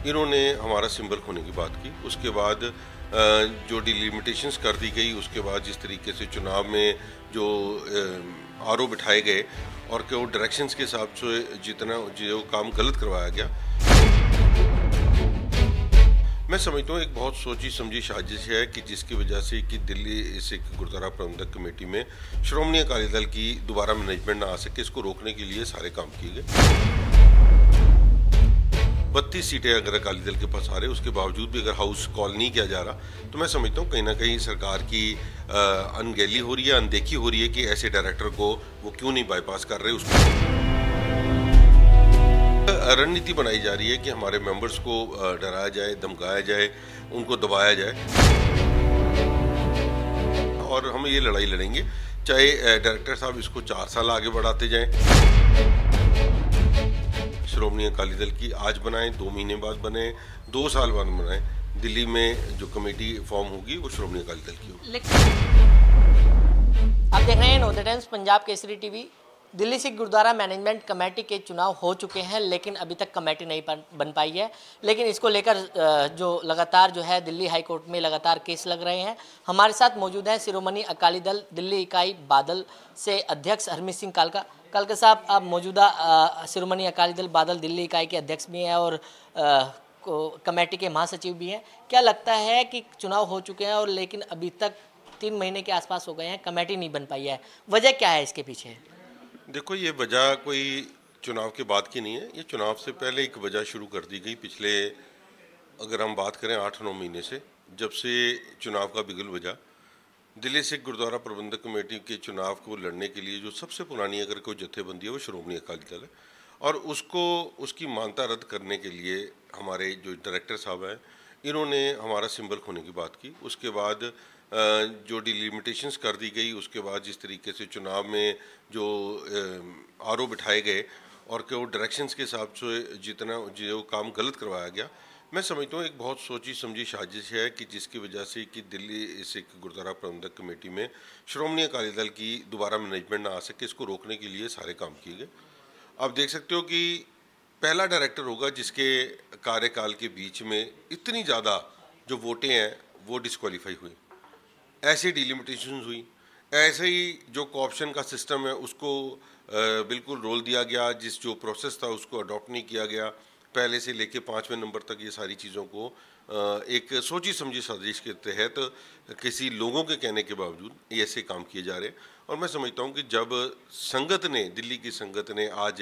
इन्होंने हमारा सिंबल खोने की बात की। उसके बाद जो डिलिमिटेशंस कर दी गई, उसके बाद जिस तरीके से चुनाव में जो आरओ बिठाए गए और कि वो डायरेक्शंस के हिसाब से जितना जो काम गलत करवाया गया, मैं समझता हूँ एक बहुत सोची समझी साजिश है कि जिसकी वजह से कि दिल्ली सिख गुरुद्वारा प्रबंधक कमेटी में श्रोमणी अकाली दल की दोबारा मैनेजमेंट ना आ सके, इसको रोकने के लिए सारे काम किए गए। 32 सीटें अगर अकाली दल के पास आ रहे, उसके बावजूद भी अगर हाउस कॉल नहीं किया जा रहा, तो मैं समझता हूँ कहीं ना कहीं सरकार की अनगहली हो रही है, अनदेखी हो रही है कि ऐसे डायरेक्टर को वो क्यों नहीं बाईपास कर रहे। उसको रणनीति बनाई जा रही है कि हमारे मेंबर्स को डराया जाए, धमकाया जाए, उनको दबाया जाए, और हम ये लड़ाई लड़ेंगे चाहे डायरेक्टर साहब इसको 4 साल आगे बढ़ाते जाएं। श्रोमणी अकाली दल की आज बनाएं, 2 महीने बाद बने, 2 साल बाद बनाएं, दिल्ली में जो कमेटी फॉर्म होगी वो श्रोमणी अकाली दल की होगी। आप देख रहे हैं North Times Punjab Kesari TV. Delhi Sikh Gurdwara management committee के चुनाव हो चुके हैं, लेकिन अभी तक कमेटी नहीं बन पाई है। लेकिन इसको लेकर जो लगातार जो है दिल्ली हाई कोर्ट में लगातार केस लग रहे हैं। हमारे साथ मौजूद हैं शिरोमणि अकाली दल दिल्ली इकाई बादल से अध्यक्ष हरमीत सिंह कालका साहब। आप मौजूदा शिरोमणि अकाली दल बादल दिल्ली इकाई के अध्यक्ष भी हैं और कमेटी के महासचिव भी हैं। क्या लगता है कि चुनाव हो चुके हैं और लेकिन अभी तक 3 महीने के आसपास हो गए हैं, कमेटी नहीं बन पाई है, वजह क्या है इसके पीछे? देखो, ये वजह कोई चुनाव के बाद की नहीं है, ये चुनाव से पहले एक वजह शुरू कर दी गई। पिछले अगर हम बात करें 8-9 महीने से, जब से चुनाव का बिगुल बजा, दिल्ली सिख गुरुद्वारा प्रबंधक कमेटी के चुनाव को लड़ने के लिए जो सबसे पुरानी अगर कोई जत्थेबंदी है वो श्रोमणी अकाली दल है, और उसकी मान्यता रद्द करने के लिए हमारे जो डायरेक्टर साहब हैं, इन्होंने हमारा सिंबल खोने की बात की। उसके बाद जो डिलिमिटेशंस कर दी गई, उसके बाद जिस तरीके से चुनाव में जो आरओ बिठाए गए और कि वो डायरेक्शंस के हिसाब से जितना जो काम गलत करवाया गया, मैं समझता हूँ एक बहुत सोची समझी साजिश है कि जिसकी वजह से कि दिल्ली सिख गुरुद्वारा प्रबंधक कमेटी में श्रोमणी अकाली दल की दोबारा मैनेजमेंट ना आ सके, इसको रोकने के लिए सारे काम किए गए। आप देख सकते हो कि पहला डायरेक्टर होगा जिसके कार्यकाल के बीच में इतनी ज़्यादा जो वोटें हैं वो डिस्क्वालीफाई हुई, ऐसी डिलिमिटेशन हुई, ऐसे ही जो कोऑप्शन का सिस्टम है उसको बिल्कुल रोल दिया गया, जिस जो प्रोसेस था उसको अडॉप्ट नहीं किया गया। पहले से लेके 5वें नंबर तक ये सारी चीज़ों को एक सोची समझी साजिश के तहत किसी लोगों के कहने के बावजूद ये ऐसे काम किए जा रहे हैं। और मैं समझता हूँ कि जब संगत ने, दिल्ली की संगत ने आज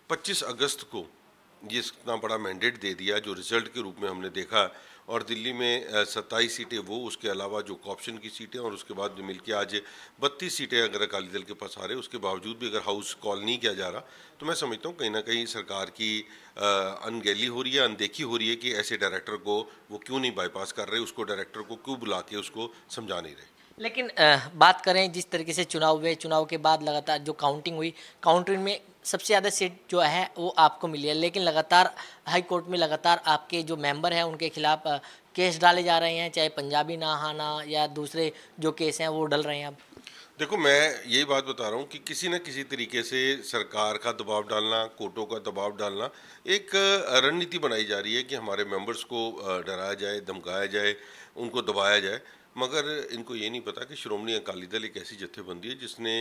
25 अगस्त को ये इतना बड़ा मैंडेट दे दिया जो रिजल्ट के रूप में हमने देखा, और दिल्ली में 27 सीटें वो, उसके अलावा जो कॉप्शन की सीटें, और उसके बाद मिल के आज 32 सीटें अगर अकाली दल के पास आ रहे, उसके बावजूद भी अगर हाउस कॉल नहीं किया जा रहा, तो मैं समझता हूँ कहीं ना कहीं सरकार की अनगहली हो रही है, अनदेखी हो रही है कि ऐसे डायरेक्टर को वो क्यों नहीं बाईपास कर रहे, उसको डायरेक्टर को क्यों बुला के उसको समझा नहीं रहे। लेकिन बात करें जिस तरीके से चुनाव हुए, चुनाव के बाद लगातार जो काउंटिंग हुई, काउंटिंग में सबसे ज़्यादा सीट जो है वो आपको मिली है, लेकिन लगातार हाई कोर्ट में लगातार आपके जो मेंबर हैं उनके खिलाफ केस डाले जा रहे हैं, चाहे पंजाबी नहाना या दूसरे जो केस हैं वो डल रहे हैं। अब देखो, मैं यही बात बता रहा हूँ कि किसी न किसी तरीके से सरकार का दबाव डालना, कोर्टों का दबाव डालना, एक रणनीति बनाई जा रही है कि हमारे मेंबर्स को डराया जाए, धमकाया जाए, उनको दबाया जाए। मगर इनको ये नहीं पता कि श्रोमणी अकाली दल एक ऐसी जत्थेबंदी है जिसने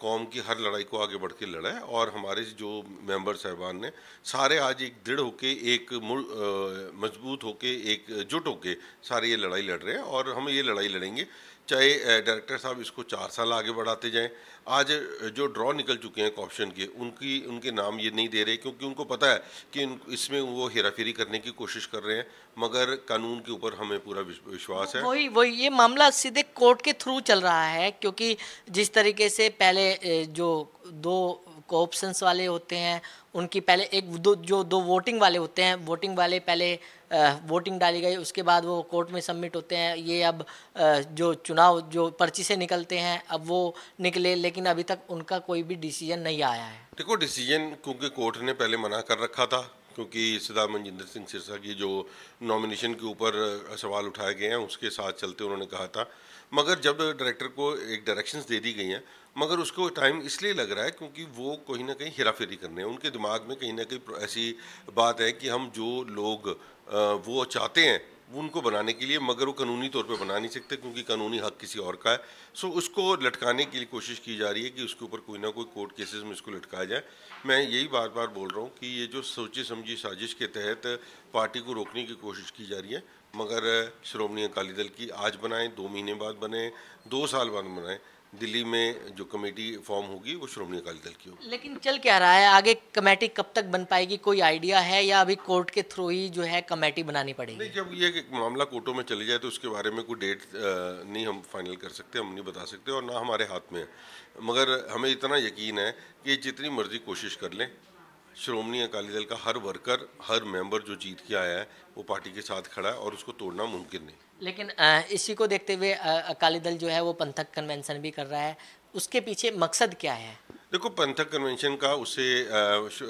कौम की हर लड़ाई को आगे बढ़ के लड़ा है, और हमारे जो मेंबर साहबान ने सारे आज एक दृढ़ होके, एक मजबूत होके, एकजुट होके सारे ये लड़ाई लड़ रहे हैं, और हम ये लड़ाई लड़ेंगे चाहे डायरेक्टर साहब इसको 4 साल आगे बढ़ाते जाएं। आज जो ड्रॉ निकल चुके हैं कॉप्शन के, उनके नाम ये नहीं दे रहे, क्योंकि उनको पता है कि इसमें वो हेराफेरी करने की कोशिश कर रहे हैं, मगर कानून के ऊपर हमें पूरा विश्वास है। वही ये मामला सीधे कोर्ट के थ्रू चल रहा है, क्योंकि जिस तरीके से पहले जो 2 ऑप्शंस वाले होते हैं उनकी पहले जो दो वोटिंग वाले होते हैं, वोटिंग वाले पहले वोटिंग डाली गई, उसके बाद वो कोर्ट में सबमिट होते हैं। ये अब जो चुनाव जो पर्ची से निकलते हैं अब वो निकले, लेकिन अभी तक उनका कोई भी डिसीजन नहीं आया है। देखो, डिसीजन क्योंकि कोर्ट ने पहले मना कर रखा था, क्योंकि सरदार मनजिंदर सिंह सिरसा की जो नॉमिनेशन के ऊपर सवाल उठाए गए हैं उसके साथ चलते उन्होंने कहा था। मगर जब डायरेक्टर को एक डायरेक्शंस दे दी गई हैं, मगर उसको टाइम इसलिए लग रहा है क्योंकि वो कहीं ना कहीं हेराफेरी करने हैं, उनके दिमाग में कहीं ना कहीं ऐसी बात है कि हम जो लोग वो चाहते हैं वो उनको बनाने के लिए, मगर वो कानूनी तौर पे बना नहीं सकते क्योंकि कानूनी हक किसी और का है। सो उसको लटकाने के लिए कोशिश की जा रही है कि उसके ऊपर कोई ना कोई कोर्ट केसेस में इसको लटकाया जाए। मैं यही बार बार बोल रहा हूँ कि ये जो सोची समझी साजिश के तहत पार्टी को रोकने की कोशिश की जा रही है, मगर श्रोमणी अकाली दल की आज बनाएं, 2 महीने बाद बने, 2 साल बाद बनाएं, दिल्ली में जो कमेटी फॉर्म होगी वो श्रोमणी अकाली दल की होगी। लेकिन चल क्या रहा है आगे, कमेटी कब तक बन पाएगी, कोई आइडिया है या अभी कोर्ट के थ्रू ही जो है कमेटी बनानी पड़ेगी? नहीं, जब ये मामला कोर्टों में चले जाए तो उसके बारे में कोई डेट नहीं हम फाइनल कर सकते, हम नहीं बता सकते और ना हमारे हाथ में है। मगर हमें इतना यकीन है कि जितनी मर्जी कोशिश कर लें, श्रोमणी अकाली दल का हर वर्कर, हर मेंबर जो जीत के आया है वो पार्टी के साथ खड़ा है और उसको तोड़ना मुमकिन नहीं। लेकिन इसी को देखते हुए अकाली दल जो है वो पंथक कन्वेंशन भी कर रहा है, उसके पीछे मकसद क्या है? देखो, पंथक कन्वेंशन का उससे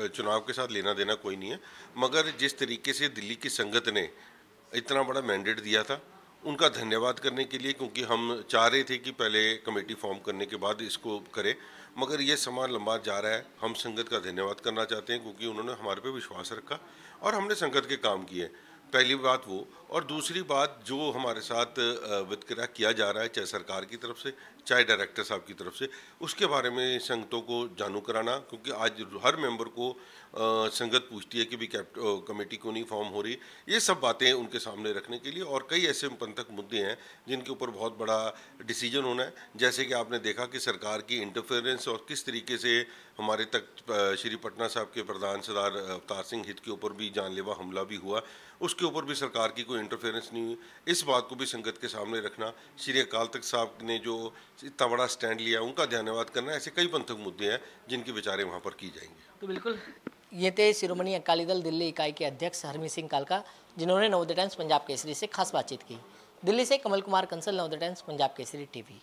चुनाव के साथ लेना देना कोई नहीं है, मगर जिस तरीके से दिल्ली की संगत ने इतना बड़ा मैंडेट दिया था, उनका धन्यवाद करने के लिए, क्योंकि हम चाह रहे थे कि पहले कमेटी फॉर्म करने के बाद इसको करें, मगर ये समय लंबा जा रहा है। हम संगत का धन्यवाद करना चाहते हैं क्योंकि उन्होंने हमारे पे विश्वास रखा और हमने संगत के काम किए। पहली बात वो, और दूसरी बात जो हमारे साथ वितकरा किया जा रहा है, चाहे सरकार की तरफ से चाहे डायरेक्टर साहब की तरफ से, उसके बारे में संगतों को जानू कराना, क्योंकि आज हर मेंबर को संगत पूछती है कि भी कमेटी क्यों नहीं फॉर्म हो रही। ये सब बातें उनके सामने रखने के लिए, और कई ऐसे पंथक मुद्दे हैं जिनके ऊपर बहुत बड़ा डिसीजन होना है। जैसे कि आपने देखा कि सरकार की इंटरफेरेंस और किस तरीके से हमारे तक श्री पटना साहब के प्रधान सरदार अवतार सिंह हित के ऊपर भी जानलेवा हमला भी हुआ, उसके ऊपर भी सरकार की कोई इंटरफेरेंस नहीं हुई। इस बात को भी संगत के सामने रखना, श्री अकाल तख्त साहब ने जो इतना बड़ा स्टैंड लिया उनका धन्यवाद करना, ऐसे कई पंथक मुद्दे हैं जिनके विचारें वहाँ पर की जाएंगे। तो बिल्कुल, ये थे शिरोमणि अकाली दल दिल्ली इकाई के अध्यक्ष हरमीत सिंह कालका, जिन्होंने नवोदय टाइम्स पंजाब केसरी से खास बातचीत की। दिल्ली से कमल कुमार कंसल, नवोदय टाइम्स पंजाब केसरी टीवी।